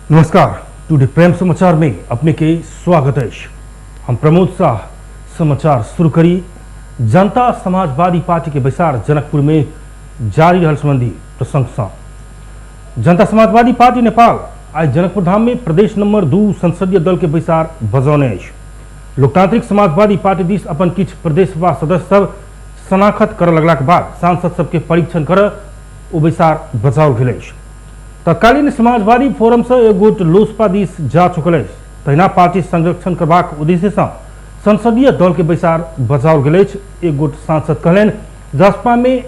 नमस्कार, टुडे प्रेम समाचार में अपने के स्वागत है। हम प्रमोद शाह समाचार शुरू करी। जनता समाजवादी पार्टी के बैसार जनकपुर में जारी रहल संबंधी प्रशंसा। जनता समाजवादी पार्टी नेपाल आज जनकपुर धाम में प्रदेश नंबर 2 संसदीय दल के बैसार बजौने। लोकतांत्रिक समाजवादी पार्टी दिस अपन किछ प्रदेश सभा सदस्य सब शनाखत कर लगला के बाद सांसद सबके परीक्षण कर ओ बैसार बजाओ गेल। तत्कालीन समाजवादी फोरम से एक गोट लोजपा दिस जा चुकल है। तहिना पार्टी संरक्षण करबाक उद्देश्य से संसदीय दल के बैसार बजाओ गेल। एक गोट सांसद कहलन जसपा में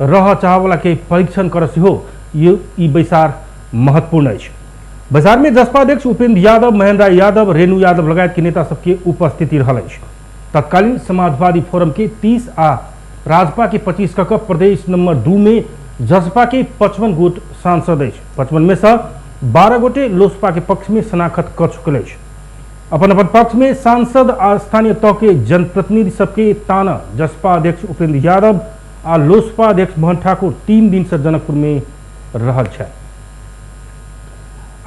रह चाहवाला के परीक्षण कर हो ये बैसार महत्वपूर्ण है। बैसार में जसपा अध्यक्ष उपेंद्र यादव, महेंद्र यादव, रेणु यादव लगायत के नेता सबके उपस्थिति रहल। तत्कालीन समाजवादी फोरम के 30 आ राजपा के 25 कक प्रदेश नंबर 2 में जसपा के 55 गोट सांसद है। 55 में से 12 गोटे लोजपा के पक्ष में शनाखत कर चुकल है। अपन अपन पक्ष में सांसद आ स्थानीय तह के जनप्रतिनिधि सबके ताना जसपा अध्यक्ष उपेंद्र यादव आ लोजपा अध्यक्ष मोहन ठाकुर 3 दिन से जनकपुर में रहल छै।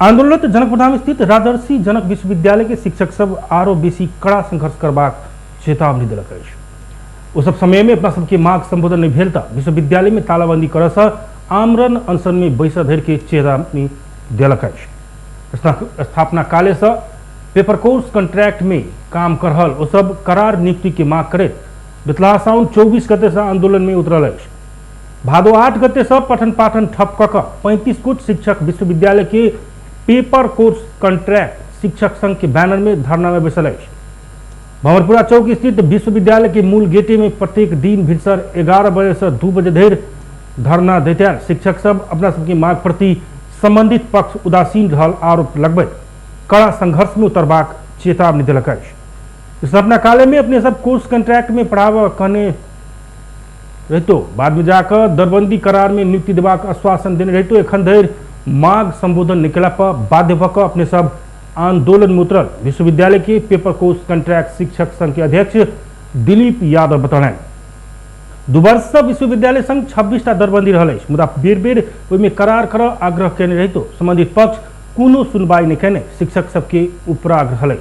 आंदोलनरत जनकपुर धाम स्थित राजर्षि जनक विश्वविद्यालय के शिक्षक सब आरो बेसी कड़ा संघर्ष करबाक चेतावनी दिलक है। उस सब समय में अपना सबके मांग संबोधन नहीं भेल विश्वविद्यालय में तालाबंदी कर आमरण अनशन में बैस धर के चेतावनी दिलक है। स्थापना काले से पेपर कोर्स कॉन्ट्रैक्ट में काम कर रहा वो सब करार नियुक्ति के मांग करे बितला साउन 24 गते से आंदोलन में उतरल है। भादो 8 गते से पठन पाठन ठप कक 35 गोट शिक्षक विश्वविद्यालय के पेपर कोर्स कॉन्ट्रैक्ट शिक्षक संघ के बैनर में धरना में बैसल है। भंवरपुरा चौक स्थित विश्वविद्यालय के मूल गेटे में प्रत्येक दिन भिनसर 11 बजे से 2 बजे धरि धरना देते शिक्षक सब अपना सबकी मांग प्रति संबंधित पक्ष उदासीन रहल आरोप लगबैत कड़ा संघर्ष में उतरबाक चेतावनी दिलक है। स्थापना काले में अपने सब कोर्स कॉन्ट्रैक्ट में पढ़ाव कहने रहतो बाद में जाकर दरबंदी करार में नियुक्ति देबाक आश्वासन देने रहतो एखन धरि मांग संबोधन निकला पर बाध्य भक अपने सब आंदोलन में उतरल विश्वविद्यालय के पेपर कोर्स कॉन्ट्रैक्ट शिक्षक संघ के अध्यक्ष दिलीप यादव बतौलन 2 वर्ष से विश्वविद्यालय संघ 26टा दरबंदी रहल है। मुदा बेर बेर ओहिमे करार कर आग्रह केने रहितो संबंधित पक्ष कोनो सुनवाई नहीं केने शिक्षक सबके उपराग रहल है।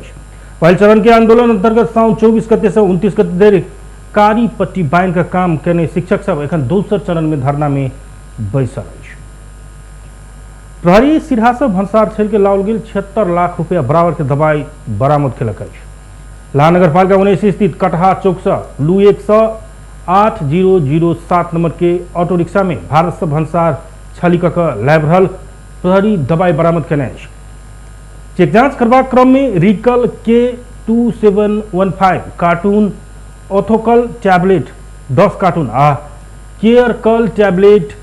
पहल चरण के आंदोलन अंतर्गत साउन 24 गते से 29 गते धरि कारी पट्टी बांध कर काम केने शिक्षक सब एखन दोसर चरण में धरना में बैसल है। प्रहरी सिरहा से भंसार छेल के लाओल गेल 76 लाख रुपया बराबर के दवाई बरामद केलक है। लाल नगर पालिका 19 स्थित कटहा चौक से लू 108,007 नंबर के ऑटो रिक्शा में भारत से भंसार छली कक लैब रहल प्रहरी दवाई बरामद केने है। चेक जांच करबाक क्रम में रिकल के 2715 कार्टून ऑथोकल टैबलेट 10 कार्टून आ केयर कल टैबलेट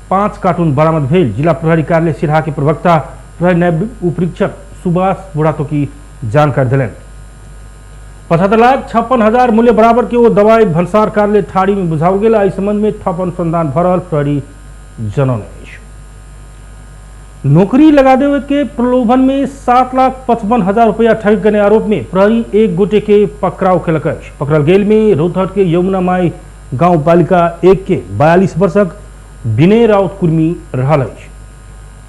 5 कार्टून बरामद भेल। जिला प्रहरी कार्यालय सिरहा के प्रवक्ता प्रहरी नायब उपरीक्षक सुभाष बुढ़ातो की जानकारी दिलन। 75,56,000 मूल्य बराबर के वो दवाई भंसार कार्यालय ठाड़ी में बुझाओल गेल। इस संबंध में ठप अनुसंधान भरल प्रहरी जनौने। नौकरी लगा देवे के प्रलोभन में 7,55,000 रुपया ठगी करने आरोप में प्रहरी एक गोटे के पकड़ाव केलक। पकड़ल गेल में रोहतहट के यमुना माई गांव पालिका 1 के 42 वर्षक विनय राउत कुर्मी रहल है।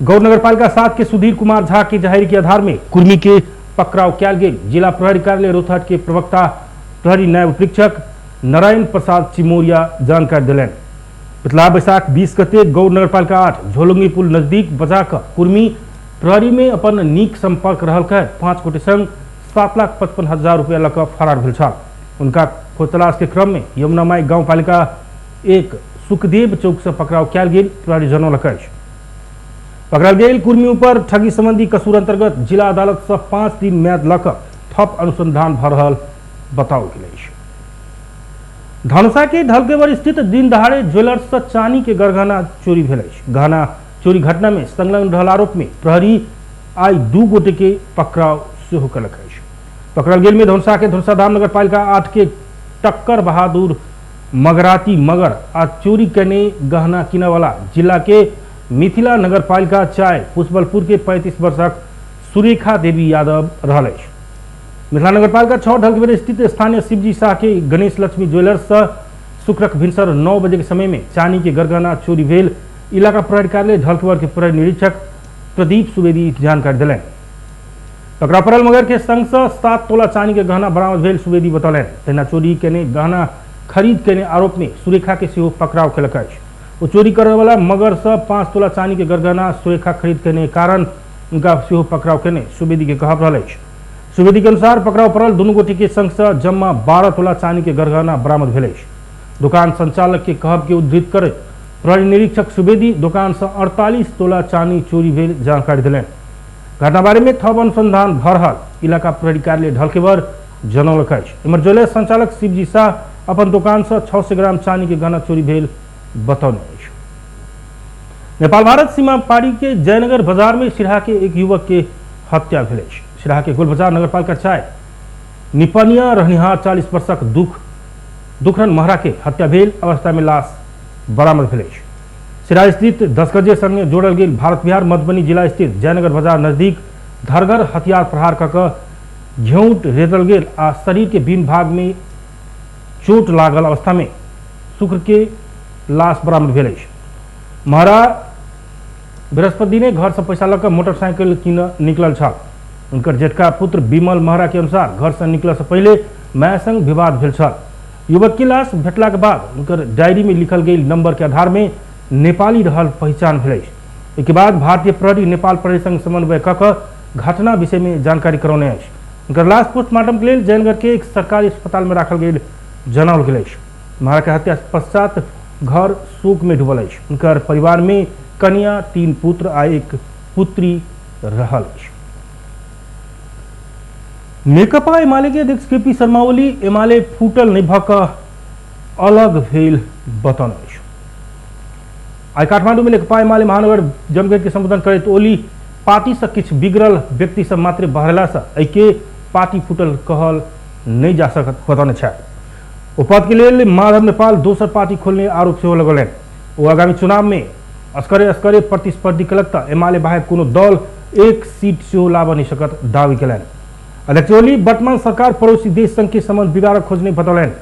गौर नगर पालिका 7 के सुधीर कुमार झा के जाहिर के आधार में कुर्मी के पकड़ाव किया गेल। जिला प्रहरी कार्यालय रोहतहट के प्रवक्ता प्रहरी नायब उपरीक्षक नारायण प्रसाद चिमोरिया जानकारी दिलन। पिछला बैसाख 20 गते गौर नगर पालिका 8 झोलंगी पुल नजदीक बजाकर कुर्मी प्रहरी में अपन नीक संपर्क रहल कर 5 गोटे संग 7,55,000 रुपया लक फरार भेल छल। उनका खोजतलाश के क्रम में यमुना माई गांव पालिका 1 सुखदेव चौक से पकड़ाव किया गेल प्रहरी जनौलक। पकड़ल गेल कुर्मी ऊपर ठगी संबंधी कसूर अंतर्गत जिला अदालत से 5 दिन म्याद लक ठप अनुसंधान भर रहल बताओ गेल। धनुषा के ढलकेवर स्थित दिन दहाड़े ज्वेलर्स से चानी के गरगहना चोरी भेल। गहना चोरी घटना में संलग्न रहल आरोप में प्रहरी आई 2 गोटे के पकड़ाव सेहो कलक है। पकड़ल गेल में धनुषा के धनुषा धाम नगर पालिका 8 के टक्कर बहादुर मगराती मगर आ चोरी करने गहना किने वाला जिला के मिथिला नगर पालिका 4 पुष्पलपुर के 35 वर्षक सुरेखा देवी यादव रहल है। मिथिला नगर पालिका 6 ढलकेवर स्थित स्थानीय शिवजी शाह के गणेश लक्ष्मी ज्वेलर्स शुक्रक भिनसर 9 बजे के समय में चानी के गरगहना चोरी भेल। इलाका प्रहरी कार्यालय ढलकेवर के प्रहरी निरीक्षक प्रदीप सुवेदी जानकारी दिलें। पकड़ा पड़ल मगर के संग से 7 तोला चांदी के गहना बरामद भेल सुवेदी बतौलें। तहिना चोरी केने गहना खरीद केने आरोप में सुरेखा के सेहो पकड़ाव केलक अछि। वो चोरी करे वाला मगर से 5 तोला चांदी के गरगहना सुरेखा खरीद केने कारण उनका सेहो पकड़ाव केने सुवेदी के कहब रहल अछि। सुवेदी के अनुसार पकड़ाव पड़ल दुनू गोटी के संग से जम्मा 12 तोला चांदी के गरगहना बरामद भेल अछि। दुकान संचालक के कहब के उद्धृत करैत प्रहरी निरीक्षक सुवेदी दुकान से 48 तोला चांदी चोरी भेल जानकारी दिलें। घटना बारे में थप अनुसंधान भ रहल इलाका प्रहरी कार्यालय ढलकेवर जनौलक अछि। इमहर ज्वेलर्स संचालक शिवजी शाह अपन दुकान से 600 ग्राम चांदी के गहना चोरी भेल बतौने अछि। नेपाल भारत सीमा पारी के जयनगर बाजार में सिराहा के एक युवक के हत्या भेल अछि। सिराहा के गोलबाजार नगरपालिका चाय निपनिया रहनिहार 40 वर्षक दुखरन महरा के हत्या भेल अवस्था में लाश बरामद भेल अछि। सिराहा स्थित 10 गजे संगे जोड़ल गेल भारत बिहार मधुबनी जिला स्थित जयनगर बाजार नजदीक धरगर हथियार प्रहार कऽ घेउट रेतल गेल आ शरीर के विभिन्न भाग में चोट लागल अवस्था में शुक्र के लाश बरामद भेल अछि। महरा बृहस्पति दिने घर से पैसा लऽ मोटरसाइकिल कीन निकलल छल। उनकर जेठका पुत्र विमल महरा के अनुसार घर से निकल से पहले माय संग विवाद भेल छल। युवक की लाश भेटला के बाद उनकर डायरी में लिखल गेल नंबर के आधार में नेपाली रहल पहचान भेल अछि। इसके बाद भारतीय प्रहरी नेपाल प्रहरी संग समन्वय कऽ घटना विषय में जानकारी करौने अछि। उनकर लाश पोस्टमार्टम के लिए जयनगर के एक सरकारी अस्पताल में राखल गेल जनाओल गेल अछि। महरा के हत्या पश्चात घर शोक में डूबल अछि। उनकर परिवार में कन्या 3 पुत्र आ 1 पुत्री रहल अछि। नेकपा एमाले के अध्यक्ष केपी शर्मा ओली एमाले फूटल नहीं भऽ कऽ अलग भेल बतौने अछि। आई काठमांडू में नेकपा एमाले महानगर जमघट के संबोधन करैत ओली पार्टी से किछु बिगड़ल व्यक्ति सब मात्र बहरला से एके पार्टी फूटल कहल नहीं जा सकत बतौने छथि। ओ पद के लेल माधव नेपाल दोसर पार्टी खोलने आरोप सेहो लगौलनि। ओ आगामी चुनाव में असकरे प्रतिस्पर्धी केलक तऽ एमाले बाहेक कोनो दल 1 सीट सेहो लाबऽ नहीं सकत दावी केलनि। अध्यक्ष ओली वर्तमान सरकार पड़ोसी देश संग के संबंध बिगाड़ खोजने बतौलनि।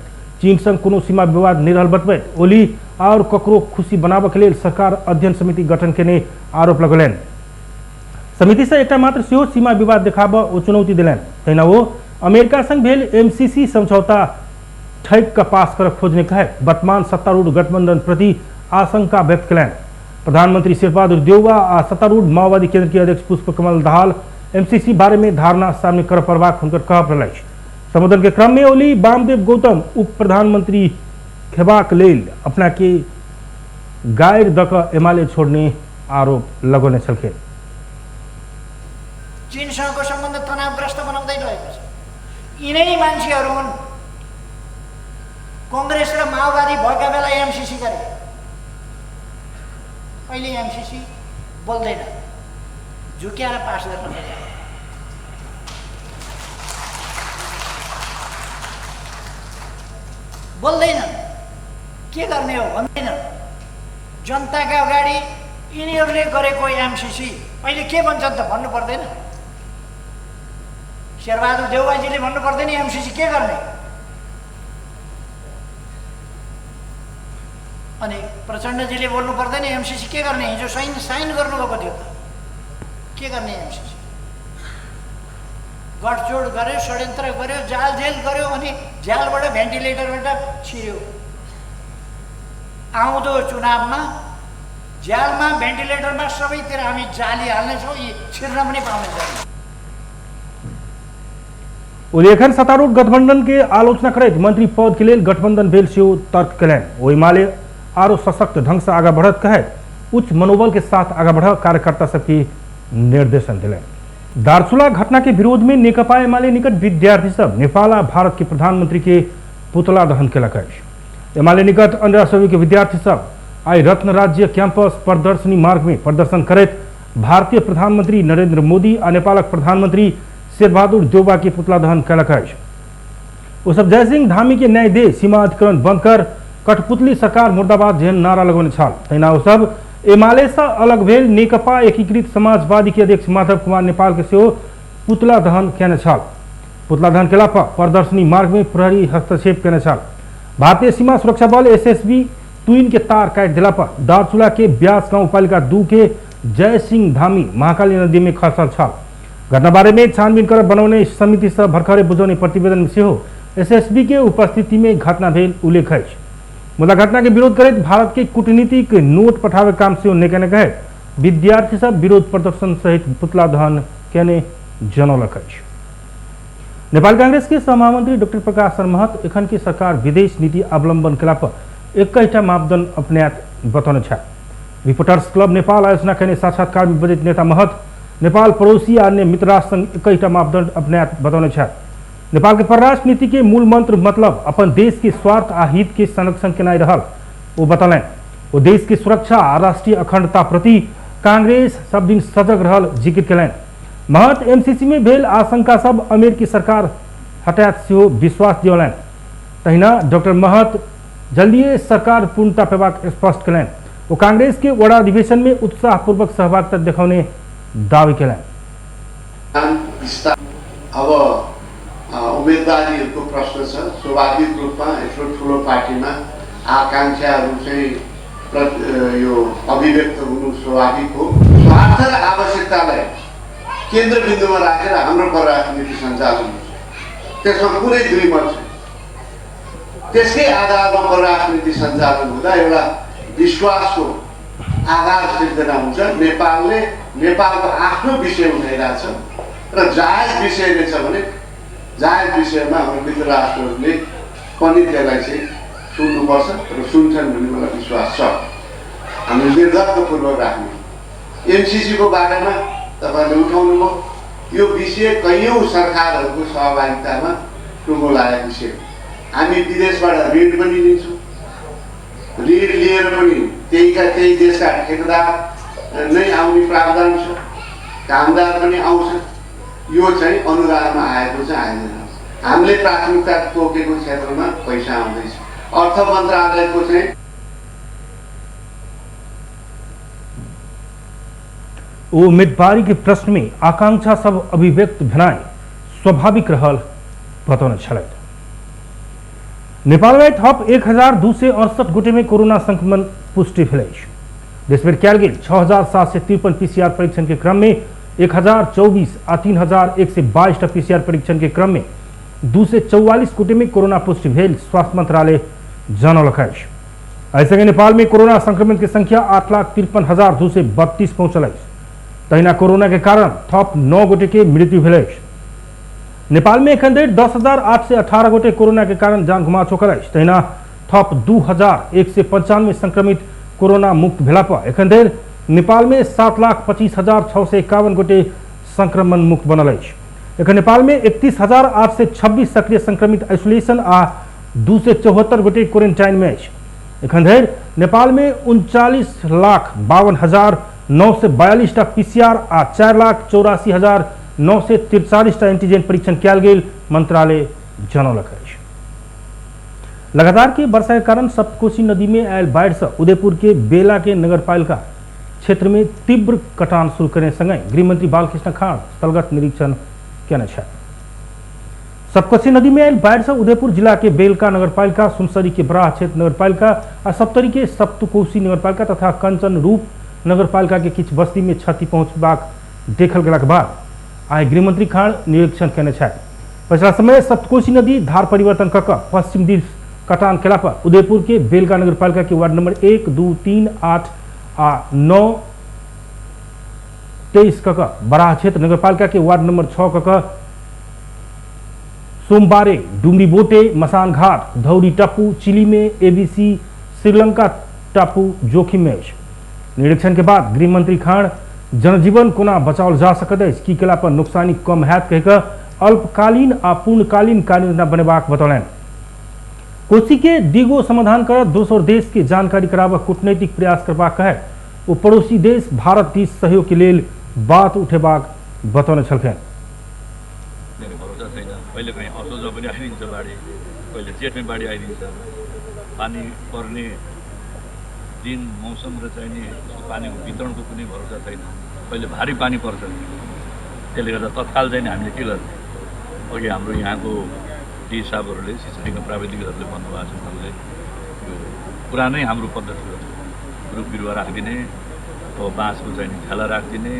चीन संग कोनो सीमा विवाद नहीं रहल बतबैत ओली और ककरो खुशी बनाबऽ के लेल सरकार अध्ययन समिति गठन केने आरोप लगौलनि। समिति से एकटा मात्र सेहो सीमा विवाद देखाबऽ ओ चुनौती दिलनि। तहिना ओ अमेरिका संग भेल MCC समझौता ठैक कऽ पास करऽ खोजने कहैत वर्तमान सत्तारूढ़ गठबंधन प्रति आशंका व्यक्त केलनि। प्रधानमंत्री शेरबहादुर देउवा आ सत्तारूढ़ माओवादी केंद्र के अध्यक्ष पुष्पकमल दाहाल MCC बारे में धारणा सामने कर पड़बाक हुनकर कहब रहल अछि। संबोधन के क्रम में ओली वामदेव गौतम उप प्रधानमंत्री खेबाक लेल अपना के गायर दऽ कऽ एमाले छोड़ने आरोप लगौने छलखिन। चीनसँगको सम्बन्ध तनावग्रस्त बनाउँदै गएको छ। यिनै मान्छेहरू हुन् कांग्रेस र माओवादी भएका बेला MCC गरे। अहिले MCC बोल्दैन, झुक्याएर पास गर्न खोजे। बोल्दैनन्, के गर्ने हो भन्दैनन्। जनताका अगाडि यिनीहरूले गरेको MCC अहिले के भन्छन् त भन्नु पर्दैन। शेरबहादुर देउवाजीले भन्नु पर्दैन MCC के गर्ने। अनि प्रचण्डजीले बोल्नु पर्दैन MCC के गर्ने। हिजो साइन गर्नुभएको थियो त के गर्ने MCC। गठजोड गर्यो, षड्यन्त्र गर्यो, जाल जेल गर्यो अनि जालबाट भेन्टिलेटरबाट छिर्यो। आउँदो चुनावमा जालमा भेन्टिलेटरमा सबैतिर हामी जाली हाल्नेछौँ, यी छिर्न पनि पाउने छैन। उल्लेखन सत्तारूढ़ गठबंधन के आलोचना करैत मंत्री पद के लिए गठबंधन भेल सेहो तर्क केलनि। ओ एमाले आरो सशक्त ढंग से आगा बढ़त कहैत उच्च मनोबल के साथ आगा बढ़ कार्यकर्ता सबके निर्देशन दिलनि। दार्चुला घटना के विरोध में नेकपा एमाले निकट विद्यार्थी सब नेपाल आ भारत के प्रधानमंत्री के पुतला दहन केलक अछि। एमाले निकट अन्य सभी के विद्यार्थी सब आई रत्न राज्य कैंपस प्रदर्शनी मार्ग में प्रदर्शन करैत भारतीय प्रधानमंत्री नरेंद्र मोदी आ नेपालक प्रधानमंत्री शेरबहादुर देउवा के पुतला दहन कयलक अछि। ओ सब जय सिंह धामी के न्याय दे, सीमा अधिकरण बंद कर, कठपुतली सरकार मुर्दाबाद जेहन नारा लगौने छल। तहिना ओ सब एमाले से अलग भेल नेकपा एकीकृत समाजवादी के अध्यक्ष माधव कुमार नेपाल के सेहो पुतला दहन केने छल। पुतला दहन केला पर प्रदर्शनी मार्ग में प्रहरी हस्तक्षेप केने छल। भारतीय सीमा सुरक्षा बल SSB 3 के तार काट दिला पर दार्चुला के ब्यास गांव पालिका 2 के जय सिंह धामी महाकाली नदी में खसल छल। घटनाबारे में छानबीन कर बनाउने समिति से भर्खरै बुझाउने प्रतिवेदन से हो एसएसबी के उपस्थिति में घटना भेल उल्लेख है। मुदा घटना के विरोध करते भारत के कूटनीतिक नोट पठावे काम से नेकने कहे विद्यार्थी सब विरोध प्रदर्शन सहित पुतला दहन केने जनौलक है। नेपाल कांग्रेस के सहमहामंत्री डॉक्टर प्रकाश महत एखन की सरकार विदेश नीति अवलंबन कला पर एकैटा मापदंड अपनात बताउने छ। रिपोर्टर्स क्लब नेपाल आयोजना करने साक्षात्कार में बजट नेता महत नेपाल पड़ोसी अन्य मित्र राष्ट्र संग एकैटा मापदंड अपनात बताउने छ। नेपाल के परराष्ट्र नीति के मूल मंत्र मतलब अपन देश के स्वार्थ आ हित के संरक्षण केनाई रहल। वो बतौलन वो देश की सुरक्षा आ राष्ट्रीय अखंडता प्रति कांग्रेस सब दिन सजग रहल जिक्र कलन। महत एमसीसी में भेल आशंका सब अमेरिकी सरकार हटायत से विश्वास दियौलन। तहिना डॉक्टर महत जल्दीए सरकार पूर्णता पेबाक स्पष्ट कलन। वो कांग्रेस के वडा अधिवेशन में उत्साहपूर्वक सहभागिता देखाउने दावी कलन। अब उम्मेदवारीहरूको प्रश्न छ। स्वाभाविक रूपमा यत्रो ठुलो पार्टीमा आकांक्षाहरू चाहिँ यो अभिव्यक्त हुनु स्वाभाविक हो। स्वार्थ र आवश्यकतालाई केन्द्रबिन्दुमा राखेर हाम्रो परराष्ट्र नीति सञ्चालन हुन्छ। त्यसमा कुनै दुईमत छैन। त्यसकै आधारमा परराष्ट्र नीति सञ्चालन हुँदा एउटा विश्वासको आधार सिर्जना हुन्छ। नेपालले नेपालको आफ्नो विषय उठाइरहेछ र जायज विषय रहेछ भने जायज विषयमा हाम्रो मित्र राष्ट्रहरूले पनि त्यसलाई चाहिँ सुन्नुपर्छ र सुन्छन् भन्ने मलाई विश्वास छ। हामी निर्धक्कपूर्वक राख्ने। एमसीसीको बारेमा तपाईँले उठाउनु भयो। यो विषय कैयौँ सरकारहरूको सहभागितामा टुङ्गो लागेको विषय। हामी विदेशबाट ऋण पनि लिन्छौँ। ऋण लिएर पनि त्यही देशका ठेकेदार नै आउने प्रावधान छ। कामदार पनि आउँछ। यो चाहिँ अनुदानमा आएको चाहिँ आएन। हामीले प्राथमिकता तोकेको क्षेत्रमा पैसा आउँदैछ। अर्थ मन्त्रालयको चाहिँ उम्मीदवारी के प्रश्न में आकांक्षा सब अभिव्यक्त भेनाई स्वाभाविक रहल बताउने छल। नेपाल में थप 1268 गोटे में कोरोना संक्रमण पुष्टि भेल। देशभर कयल गेल 6753 पीसीआर परीक्षण के क्रम में 1024 आ 3122 पीसीआर परीक्षण के क्रम में 244 गोटे में कोरोना पुष्टि भेल स्वास्थ्य मंत्रालय जनौलक है। ऐसे नेपाल में कोरोना संक्रमण की संख्या 8,53,232 पहुंचल है। तहिना कोरोना के कारण थप 9 गोटे के मृत्यु भेल। नेपाल में एखन धरि 10,818 गोटे कोरोना के कारण जान गुमा चुकल है। तहिना थप 2,195 संक्रमित कोरोना मुक्त भेला पर एखन धरि नेपाल में 7,25,651 गोटे संक्रमण मुक्त बनल है। एखन नेपाल में 31,826 सक्रिय संक्रमित आइसोलेशन आ 274 गोटे क्वारेंटाइन में है। एखन धरि नेपाल में 39,52,942 पीसीआर आ 4,84,943 एंटीजन परीक्षण कयल गेल मंत्रालय जनौलक है। लगातार के वर्षा के कारण सप्तकोशी नदी में आयल बाढ़ से उदयपुर के बेला के नगरपालिका क्षेत्र में तीव्र कटान शुरू करने संगे गृहमंत्री बालकृष्ण खाड़ स्थलगत निरीक्षण केने छै। सप्तकोशी नदी में आयल बाढ़ से उदयपुर जिला के बेलका नगरपालिका, सुनसरी के बराह क्षेत्र नगरपालिका आ सप्तरी के सप्तकोशी नगरपालिका तथा कंचन रूप नगरपालिका के किछ बस्ती में क्षति पहुंचबाक देखल गेलाक बाद आइ गृहमंत्री खाड़ निरीक्षण केने छै। पछिला समय सप्तकोशी नदी धार परिवर्तन कऽ पश्चिम दिस कटान केला पर उदयपुर के बेलका नगरपालिका के वार्ड नंबर 1, 2, 3, 8 आ 9, 23 बराह क्षेत्र नगरपालिका के वार्ड नंबर 6 सोमवारे, डुमरी बोटे, मसान घाट, धौरी टापू, चिली में एबीसी, श्रीलंका टापू जोखिम में। निरीक्षण के बाद गृहमंत्री खाड़ जनजीवन कोना बचाओल जा सकत अछि की केला पर नुकसानी कम हैत कहिकऽ अल्पकालीन आ पूर्णकालीन कार्ययोजना बनेबाक बतौलनि। कोशी के दिगो समाधान कर दोसर देश के जानकारी कराबऽ कूटनैतिक प्रयास करबाक कहे ओ पड़ोसी देश भारत दिस सहयोग के लेल बात उठेबाक बताउने छलखिन। पहिले कहीं असोज पनि आइदिन्छ बाढी, पहिले जेठमै बाढी आइदिन्छ। पानी पर्ने दिन मौसम र चाहिँ नि पानी वितरणको कुनै भरोसा छैन। पहिले भारी पानी पर्छ, त्यसले गर्दा तत्काल चाहिँ हामीले के गर्ने। अघि हाम्रो यहाँको डी साहबहरूले सिँचाइका प्राविधिकहरूले भन्नुभएको छ, उहाँले यो पुरानै हाम्रो पद्धति रुख बिरुवा राखिदिने, अब बाँसको चाहिँ नि खेला राखिदिने,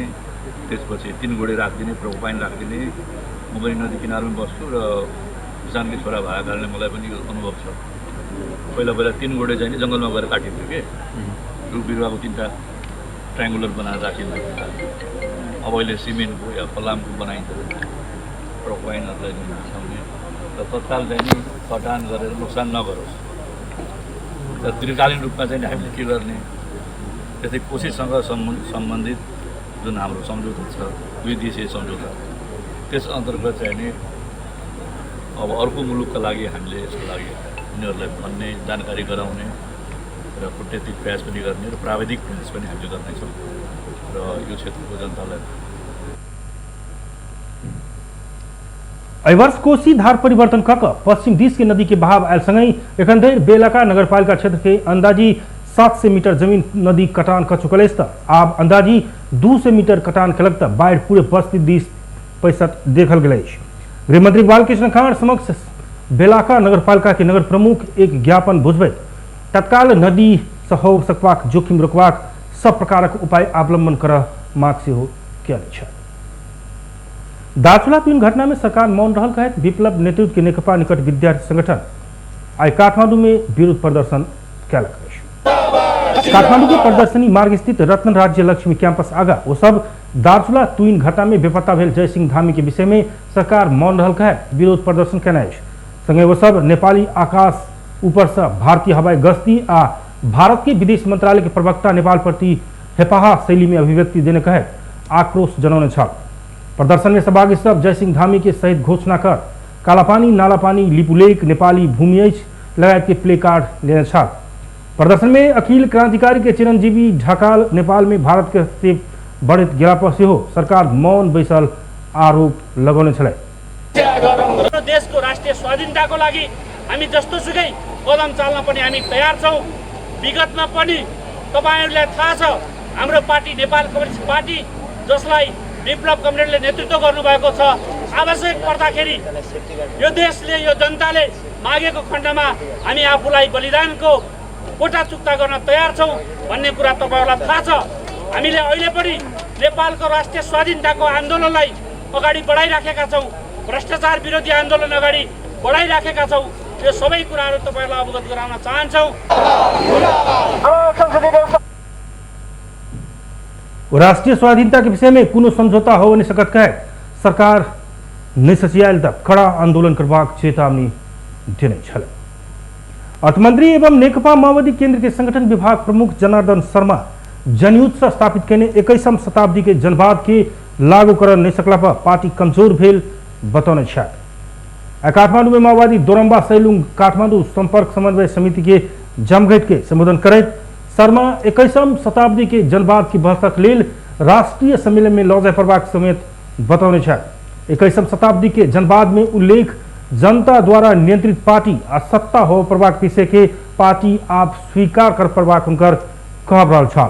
त्यसपछि 3 गोडे राखिदिने, प्रोपाइन राखिदिने। म पनि नदी किनारमा बस्छु र किसानकै छोरा भएको कारणले मलाई पनि यो अनुभव छ। पहिला 3 गोडे चाहिँ नि जङ्गलमा गएर काटिन्थ्यो के, रुख बिरुवाको 3टा ट्रायङ्गुलर बनाएर राखिन्थ्यो। अब अहिले सिमेन्टको या फलामको बनाइन्छ, प्रोपाइनहरूलाई बिसाउने र तत्काल चाहिँ नि कटान गरेर नोक्सान नगरोस्। र दीर्घकालीन रूपमा चाहिँ हामीले के गर्ने, त्यस्तै कोशीसँग सम्बन्धित जुन हाम्रो सम्झौता छ, 2 देशीय सम्झौता, त्यस अन्तर्गत चाहिँ नि अब अर्को मुलुकका लागि हामीले यसको लागि उनीहरूलाई भन्ने, जानकारी गराउने र कुटनीतिक प्रयास पनि गर्ने र प्राविधिक प्रयास पनि हामीले गर्नेछौँ र यो क्षेत्रको जनतालाई। वर्ष कोसी धार परिवर्तन कक पश्चिम दिश के नदी के बहाव आयलसँगै एखन बेलाका नगरपालिका क्षेत्र के अंदाजी 700 मीटर जमीन नदी कटान कर चुकल है। अब अंदाजी 200 मीटर कटान के लगता बाढ़ पूरे बस्ती दिश पैसा देखल गए। गृहमंत्री बालकृष्ण खाँड समक्ष बेलाका नगरपालिका के नगर प्रमुख एक ज्ञापन बुझबे तत्काल नदी सहो सकवाक जोखिम रोकवाक सब प्रकारक उपाय अवलंबन कर माग से हो क्या दार्चुला पिन घटना में सरकार मौन रहल कहे विप्लव नेतृत्व के नेकपा निकट विद्यार्थी संगठन आज काठमांडू में विरोध प्रदर्शन कैलक। काठमांडू के प्रदर्शनी मार्ग स्थित रत्न राज्य लक्ष्मी कैंपस आगा वो सब दार्चुला तुइन घटना में बेपत्ता भेल जयसिंह धामी के विषय में सरकार मौन रहल कहे विरोध प्रदर्शन कैना संगे वो सब नेपाली आकाश ऊपर से भारतीय हवाई गश्ती आ भारत के विदेश मंत्रालय के प्रवक्ता नेपाल प्रति हेपाहा शैली में अभिव्यक्ति देने कहे आक्रोश जनाउने छ। प्रदर्शन में सहभागी सब जयसिंह धामी के सहित घोषणा कर कालापानी, नालापानी, लिपुलेक, नेपाली भूमि लगायत के प्ले कार्ड लेने छ। प्रदर्शन में अखिल क्रांतिकारी के चिरंजीवी ढकाल नेपाल में भारत के बढ़त गिराप से हो सरकार मौन बैसल आरोप लगाउने छले। देश को राष्ट्रिय स्वाधीनता को लागि हामी जस्तो सुकै कदम चाल्न पनि हामी तयार छौं। विगतमा पनि तपाईहरुलाई थाहा छ हाम्रो पार्टी नेपाल कम्युनिस्ट पार्टी जसलाई विप्लव कमरेडले नेतृत्व गर्नुभएको छ, आवश्यक पर्दाखेरि यो देशले यो जनताले मागेको खण्डमा हामी आफूलाई बलिदानको कोटा चुक्ता गर्न तयार छौं भन्ने कुरा तपाईहरुलाई थाहा छ। हामीले अहिले पनि नेपालको राष्ट्रिय स्वाधीनताको आन्दोलनलाई अगाडि बढाइराखेका छौं, भ्रष्टाचार विरोधी आन्दोलन अगाडि बढाइराखेका छौं। यो सबै कुराहरु तपाईहरुलाई अवगत गराउन चाहन्छौं। राष्ट्रीय स्वाधीनता के विषय में कुनो समझौता हो नहीं सकत कहे सरकार नहीं सचियाल तक कड़ा आंदोलन करवाक चेतावनी देने छल। अर्थमंत्री एवं नेकपा माओवादी केंद्र के संगठन विभाग प्रमुख जनार्दन शर्मा जनयुद्ध से स्थापित करने 21वीं शताब्दी के जनवाद के लागू कर नहीं सकला पर पार्टी कमजोर भेल बतौने छ। काठमांडू में माओवादी दोरम्बा सैलुंग काठमांडू संपर्क समन्वय समिति के जमघट के संबोधन करत शर्मा 21वीं शताब्दी के जनवाद की बहसक लेल राष्ट्रीय सम्मेलन में लौजाय प्रवाक समेत बतौने छ। 21वीं शताब्दी के जनवाद में उल्लेख जनता द्वारा नियंत्रित पार्टी आ सत्ता हो प्रवाक विषय के पार्टी आप स्वीकार कर प्रवाक उनकर कह रहा छ।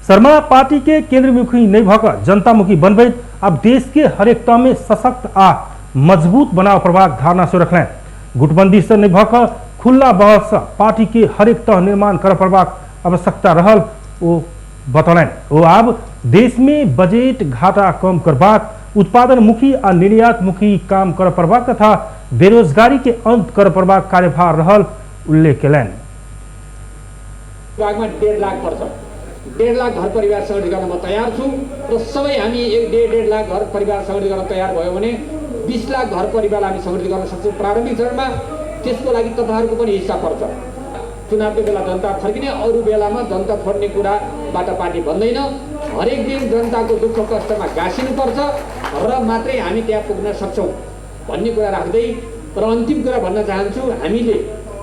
शर्मा पार्टी के केंद्रमुखी नहीं भकर जनतामुखी बनबैत अब देश के हरेक तह में सशक्त आ मजबूत बनाव प्रभाग धारणा से रखलें। गुटबंदी से नहीं भकर खुला बहस पार्टी के हरेक तह निर्माण कर प्रभाग आवश्यकता रहल वो बतौलें। वो अब देश में बजट घाटा कम करबाक, उत्पादन मुखी आ निर्यात मुखी काम कर प्रभाग तथा बेरोजगारी के अंत कर प्रभाग कार्यभार रहल उल्लेख कलें। 1.5 लाख पर्छ, 1.5 लाख घर परिवार सङ्गठित गर्न म तयार छु र सबै हामी 1.5 लाख घर परिवार सङ्गठित गर्न तयार भयो भने 20 लाख घर परिवार हामी सङ्गठित गर्न सक्छौँ प्रारम्भिक चरणमा। त्यसको लागि तपाईहरुको पनि हिस्सा पर्छ। चुनावको बेला जनता फर्किने, अरू बेलामा जनता छोड्ने कुराबाट पार्टी भन्दैन। हरेक दिन जनताको दुःख कष्टमा गाँसिनुपर्छ र मात्रै हामी त्यहाँ पुग्न सक्छौँ भन्ने कुरा राख्दै र अन्तिम कुरा भन्न चाहन्छु, हामीले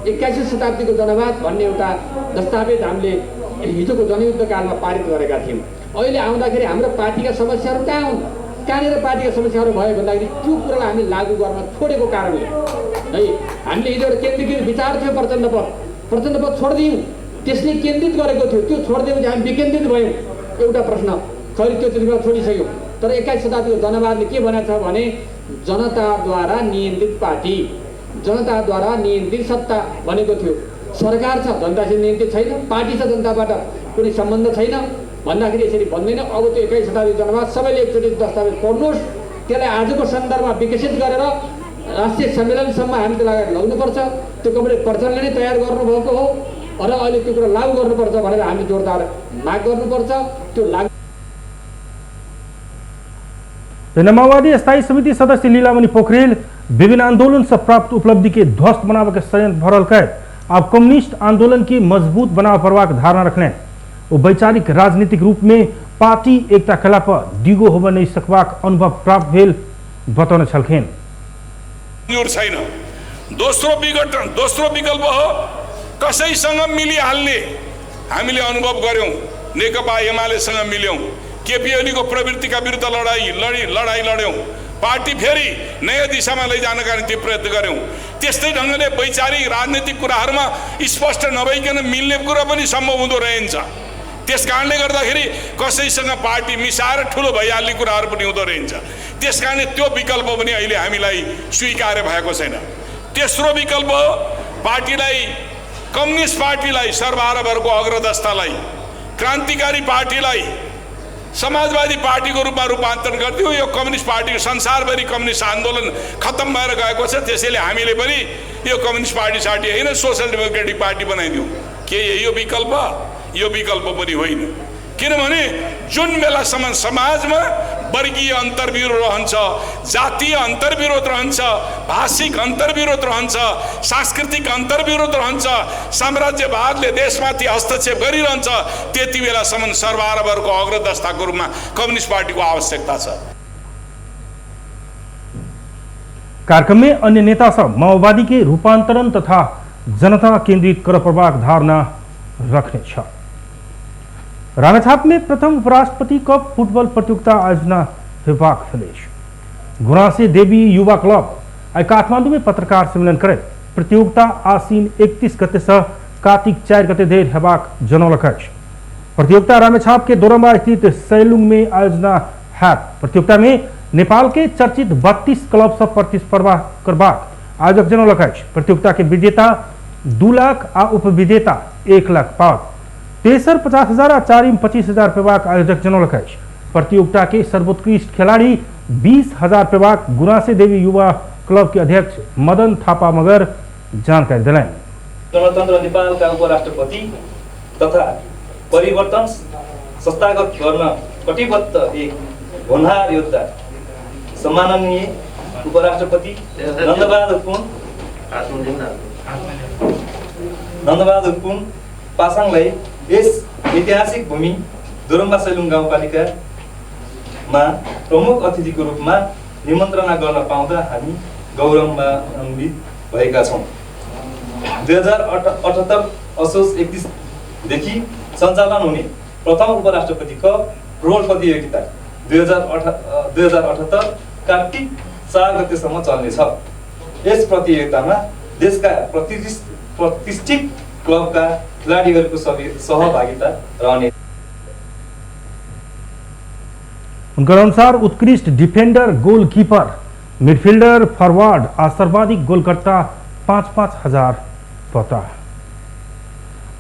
21वीं शताब्दीको जनवाद भन्ने एउटा दस्तावेज हामीले हिजोको जनयुद्ध कालमा पारित गरेका थियौँ। अहिले आउँदाखेरि हाम्रो पार्टीका समस्याहरू कहाँ हुन्, कहाँनिर पार्टीका समस्याहरू भयो भन्दाखेरि त्यो कुरालाई हामीले लागू गर्न छोडेको कारणले है हामीले हिजो एउटा केन्द्रीकृत विचार थियो प्रचण्ड पद छोडिदियौँ, त्यसले केन्द्रित गरेको थियो, त्यो छोडिदिएपछि हामी विकेन्द्रित भयौँ। एउटा प्रश्न खैर त्यो त्यतिबेला छोडिसक्यौँ। तर 21वीं शताब्दीको जनवादले के भनेको छ भने जनताद्वारा नियन्त्रित पार्टी, जनताद्वारा नियन्त्रित सत्ता भनेको थियो। सरकार छ, जनतासित नियन्त्रित छैन, पार्टी छ, जनताबाट कुनै सम्बन्ध छैन। भन्दाखेरि यसरी भन्दैन। अब त्यो 21 शताब्दी जनवाद सबैले एकचोटि दस्तावेज पढ्नुहोस्, त्यसलाई आजको सन्दर्भमा विकसित गरेर राष्ट्रिय सम्मेलनसम्म हामी त्यसलाई ल्याउनुपर्छ। त्यो कमरेड पर्चनले नै तयार गर्नुभएको हो र अहिले त्यो कुरा लागू गर्नुपर्छ भनेर हामी जोरदार माग गर्नुपर्छ। त्यो लागू माओवादी स्थायी समिति सदस्य लीलामणि पोखरेल विभिन्न आंदोलन से प्राप्त उपलब्धि के ध्वस्त बनाव के षड्यंत्र भरल कर अब कम्युनिस्ट आंदोलन की मजबूत बनाव करवाक धारणा रखने वो वैचारिक राजनीतिक रूप में पार्टी एकता कला पर दिगो होब नहीं सकवाक अनुभव प्राप्त भेल बताउन छलखेन। छैन। दोस्रो विकल्प हो कसैसँग मिलिहाल्ने हामीले अनुभव गर्यौं। नेकपा एमालेसँग मिल्यौं, केपी ओलीको प्रवृत्तिका विरुद्ध लडाई लड्यौं, पार्टी फेरि नयाँ दिशामा लैजानका निम्ति प्रयत्न गर्यौं। त्यस्तै ढङ्गले वैचारिक राजनीतिक कुराहरूमा स्पष्ट नभइकन मिल्ने कुरा पनि सम्भव हुँदो रहन्छ। त्यसकारणले गर्दाखेरि कसैसँग पार्टी मिसाएर ठुलो भइहाल्ने कुराहरू पनि हुँदो रहन्छ। त्यसकारणले त्यो विकल्प पनि अहिले हामीलाई स्वीकार्य भएको छैन। तेस्रो विकल्प पार्टीलाई, कम्युनिस्ट पार्टीलाई, सर्वहाराभरको अग्रदस्तालाई, क्रान्तिकारी पार्टीलाई समाजवादी पार्टीको रूपमा रूपान्तरण गरिदियो। यो कम्युनिस्ट पार्टीको संसारभरि कम्युनिस्ट आन्दोलन खत्तम भएर गएको छ। त्यसैले हामीले पनि यो कम्युनिस्ट पार्टी सार्टी होइन, सोशल डेमोक्रेटिक पार्टी बनाइदियौँ। के यो विकल्प? यो विकल्प पनि होइन। किनभने जुन बेलासम्म समाजमा वर्गीय अन्तर्विरोध रहन्छ, जातीय अन्तर्विरोध रहन्छ, भाषिक अन्तर्विरोध रहन्छ, सांस्कृतिक अन्तर्विरोध रहन्छ, साम्राज्यवादले देशमाथि हस्तक्षेप गरिरहन्छ, त्यति बेलासम्म सर्वहाराभरको अग्रदस्ताको रूपमा कम्युनिस्ट पार्टीको आवश्यकता छ। कार्यक्रम में अन्य नेता सब माओवादी के रूपांतरण तथा जनता केंद्रित कर प्रवाह धारणा रखने छ। रामेछाप में प्रथम उपराष्ट्रपति कप फुटबॉल प्रतियोगिता आयोजना हेबाक भेलेछ। गुराँसे देवी युवा क्लब आई काठमाडौँ में पत्रकार सम्मेलन करे प्रतियोगिता आसीन 31 गते से कार्तिक 4 गते देर हेबाक जनौलक अछि। प्रतियोगिता रामेछाप के दोरम्बा स्थित सैलुंग में आयोजना है। प्रतियोगिता में नेपाल के चर्चित 32 क्लब सब प्रतिस्पर्धा करबाक आयोजक जनौलक अछि। प्रतियोगिता के विजेता 2 लाख आ उपविजेता 1 लाख पावत। तेसर 50,000 आ चारिम 25,000 पेवाक आयोजक जनौलक अछि। प्रतियोगिता के सर्वोत्कृष्ट खिलाड़ी 20,000 पेवाक गुराँसे देवी युवा क्लब के अध्यक्ष मदन थापा मगर जानकारी दिलाइन। गणतन्त्र नेपालका उपराष्ट्रपति तथा परिवर्तन संस्थागत गर्न कटिबद्ध एक होनहार योद्धा सम्माननीय उपराष्ट्रपति नन्दबहादुर पुन पासाङलाई यस ऐतिहासिक भूमि दोरम्बा सैलुङ गाउँपालिकामा प्रमुख अतिथिको रूपमा निमन्त्रणा गर्न पाउँदा हामी गौरवान्वित भएका छौँ। 2078 असोज 31 देखि सञ्चालन हुने प्रथम उपराष्ट्रपति कप फुटबल प्रतियोगिता 2078 कार्तिक 4 गतेसम्म चल्नेछ। यस प्रतियोगितामा देशका प्रतिष्ठित क्लबका खिलाडीहरूको सहभागिता रहने। उनका अनुसार उत्कृष्ट डिफेंडर, गोलकीपर, मिडफील्डर, फॉरवर्ड आ सर्वाधिक गोलकर्ता 5,000 पता।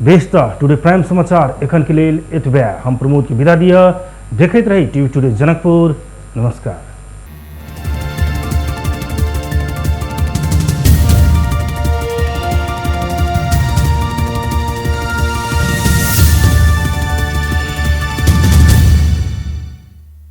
बेस्ता टुडे प्राइम समाचार एखन के लिए एतबे। हम प्रमोद की विदा दिया। देखते रही टीवी टुडे जनकपुर। नमस्कार।